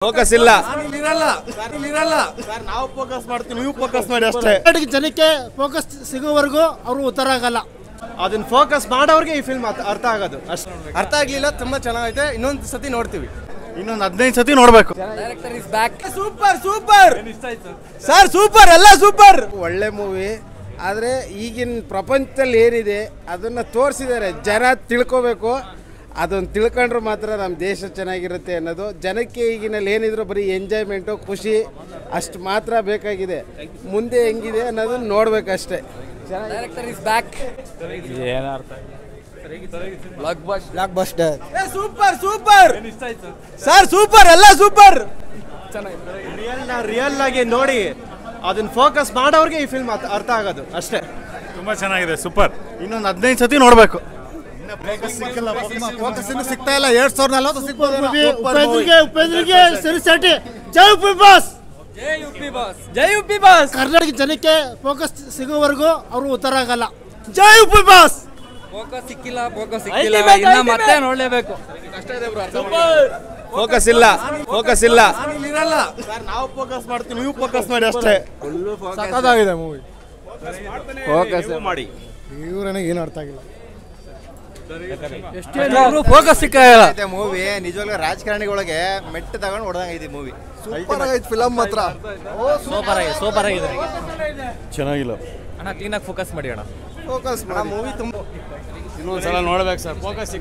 Focus ಇಲ್ಲ ನಾವು focus ಮಾಡ್ತೀವಿ, ನೀವು ಫೋಕಸ್ ಮಾಡಿ ಅಷ್ಟೇ. ಜನಕ್ಕೆ ಫೋಕಸ್ ಸಿಗೋವರೆಗೂ ಅವರು ಉತ್ತರ ಆಗಲ್ಲ. ಅದನ್ನ ಫೋಕಸ್ ಮಾಡೋರಿಗೆ ಈ ಫಿಲ್ಮ್ ಅರ್ಥ ಆಗೋದು ಅಷ್ಟೇ. ಅರ್ಥ ಆಗ್ಲಿಲ್ಲ, ತುಂಬಾ ಚೆನ್ನಾಗೈತೆ. ಇನ್ನೊಂದು ಸತಿ ನೋಡ್ತೀವಿ, ಇನ್ನೊಂದು 15 ಸತಿ ನೋಡ್ಬೇಕು. ಸೂಪರ್ ಸೂಪರ್ ಸರ್, ಸೂಪರ್, ಎಲ್ಲ ಸೂಪರ್. ಒಳ್ಳೆ ಮೂವಿ. ಆದರೆ ಈಗಿನ ಪ್ರಪಂಚದಲ್ಲಿ ಏನಿದೆ ಅದನ್ನು ತೋರಿಸಿದ್ದಾರೆ. ಜನ ತಿಳ್ಕೋಬೇಕು. ಅದನ್ನು ತಿಳ್ಕೊಂಡ್ರೆ ಮಾತ್ರ ನಮ್ಮ ದೇಶ ಚೆನ್ನಾಗಿರುತ್ತೆ ಅನ್ನೋದು. ಜನಕ್ಕೆ ಈಗಿನಲ್ಲಿ ಏನಿದ್ರು ಬರೀ ಎಂಜಾಯ್ಮೆಂಟು, ಖುಷಿ ಅಷ್ಟು ಮಾತ್ರ ಬೇಕಾಗಿದೆ. ಮುಂದೆ ಹೆಂಗಿದೆ ಅನ್ನೋದನ್ನ ನೋಡ್ಬೇಕಷ್ಟೇ. ಸೂಪರ್ ಸೂಪರ್ ಸರ್, ಸೂಪರ್, ಎಲ್ಲ ಸೂಪರ್. ರಿಯಲ್ ಆಗಿ ನೋಡಿ, ಅದನ್ನ ಫೋಕಸ್ ಮಾಡೋರಿಗೆ ಈ ಫಿಲ್ಮ್ ಅರ್ಥ ಆಗೋದು ಅಷ್ಟೇ. ತುಂಬಾ ಚೆನ್ನಾಗಿದೆ, ಸೂಪರ್. ಇನ್ನೊಂದು 15 ಸತಿ ನೋಡ್ಬೇಕು. ಸಿಗ್ತಾ ಇಲ್ಲ. 2040 ಸಿಗ್ಬೋದು. ಉಪೇಂದ್ರಿಗೆ ಸರಿಸಾಟಿ. ಜೈ ಉಪಿ ಬಾಸ್, ಜೈ ಉಪಿ ಬಾಸ್. ಕರ್ನಾಟಕ ಜನಕ್ಕೆ ಫೋಕಸ್ ಸಿಗೋವರೆಗೂ ಅವರು ಉತ್ತರ ಆಗಲ್ಲ. ಜೈ ಉಪಿ ಬಾಸ್. ಫೋಕಸ್ ಸಿಕ್ಕಿಲ್ಲ, ಇನ್ನ ಮತ್ತೆ ನೋಡ್ಲೇಬೇಕು. ಫೋಕಸ್ ಇಲ್ಲ ನಾವು ಫೋಕಸ್ ಮಾಡ್ತೀವಿ, ನೀವು ಫೋಕಸ್ ಮಾಡಿ ಅಷ್ಟೇ. ಸಖತ್ತಾಗಿದೆ ಮೂವಿ. ಫೋಕಸ್ ಮಾಡಿ. ಇವ್ರನಿಗೆ ಏನು ಅರ್ಥ ಆಗಿಲ್ಲ. ಫೋಕಸ್ ಸಿಕ್ಕಿಲ್ಲ ಮೂವಿ. ನಿಜವಾಗ್ಲೂ ರಾಜಕಾರಣಿಗಳಿಗೆ ಮೆಟ್ಟು ತಗೊಂಡು ಹೊಡೆದಂಗೈತಿ ಮೂವಿ. ಸೂಪರ್ ಆಗೈತೆ ಫಿಲಮ್ ಮಾತ್ರ. ಸೂಪರ್ ಆಗಿದೆ. ಚೆನ್ನಾಗಿಲ್ಲ ಅಣ್ಣ, ಕ್ಲೀನಾಗಿ ಫೋಕಸ್ ಮಾಡಿ ಅಣ್ಣ. ಫೋಕಸ್ ಮೂವಿ ತುಂಬಾ ಇನ್ನೊಂದ್ಸಲ ನೋಡ್ಬೇಕು ಸರ್. ಫೋಕಸ್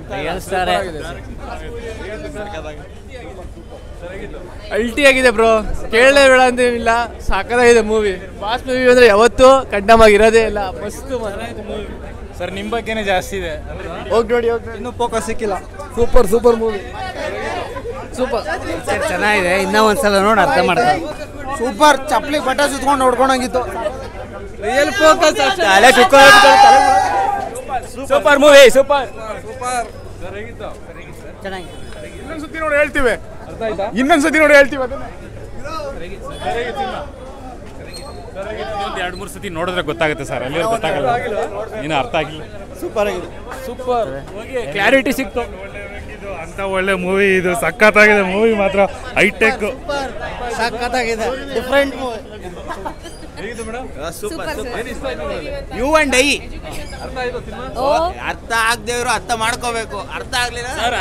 ಅಲ್ಟಿ ಆಗಿದೆ ಬ್ರೋ, ಕೇಳಲೇ ಬೇಡ ಅಂತೇನಿಲ್ಲ. ಸಾಕಾಗಿದೆ ಮೂವಿ. ಬಾಸ್ ಮೂವಿ ಅಂದ್ರೆ ಯಾವತ್ತೂ ಕಂಡಮ್ ಆಗಿರೋದೇ ಇಲ್ಲ. ಮಸ್ತ್ ಮೂವಿ ಸರ್, ನಿಮ್ಮ ಬಗ್ಗೆನೇ ಜಾಸ್ತಿ ಇದೆ. ಹೋಗಿ ನೋಡಿ. ಇನ್ನೂ ಫೋಕಸ್ ಸಿಕ್ಕಿಲ್ಲ. Super movie. ಸೂಪರ್ ಚೆನ್ನಾಗಿದೆ. ಇನ್ನೂ ಒಂದ್ಸಲ ನೋಡಿ ಅರ್ಥ ಮಾಡ್ತಾರೆ. ಸೂಪರ್. ಚಪ್ಪಲಿ ಬಟ್ಟೆ ಸುತ್ಕೊಂಡು ನೋಡ್ಕೊಂಡಂಗಿತ್ತು. Real focus. Super movie, super. ಚೆನ್ನಾಗಿದೆ. ಇನ್ನೊಂದ್ಸತಿ ನೋಡಿ ಹೇಳ್ತೀವಿ. ಇನ್ನೊಂದ್ಸತಿ ನೋಡಿ ಹೇಳ್ತೀವಿ ಅದನ್ನ. 2-3 ಸತಿ ನೋಡಿದ್ರೆ ಗೊತ್ತಾಗುತ್ತೆ ಸರ್. ಅಲ್ಲಿ ಗೊತ್ತಾಗಲ್ಲ, ಇನ್ನು ಅರ್ಥ ಆಗಿಲ್ಲ. ಸೂಪರ್ ಆಗಿದೆ. ಸೂಪರ್ ಕ್ಲಾರಿಟಿ ಸಿಕ್ತು. ಅಂತ ಒಳ್ಳೆ ಮೂವಿ ಇದು. ಸಖತ್ತಾಗಿದೆ ಮೂವಿ ಮಾತ್ರ. ಹೈಟೆಕ್, ಸಖತ್ತಾಗಿದೆ. Different movie. You and I ಅರ್ಥ ಆಗದೇವ್ರು ಅರ್ಥ ಮಾಡ್ಕೋಬೇಕು. ಅರ್ಥ ಆಗ್ಲಿಲ್ಲ ಸರ್.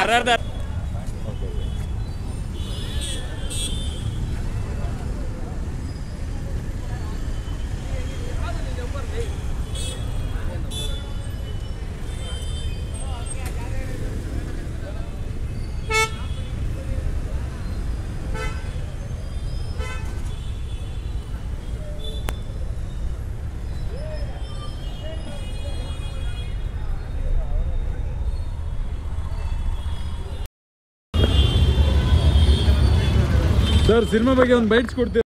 ಸಿನಿಮಾ ಬಗ್ಗೆ ಒಂದು ಬೈಟ್ಸ್ ಕೊಡ್ತೀವಿ.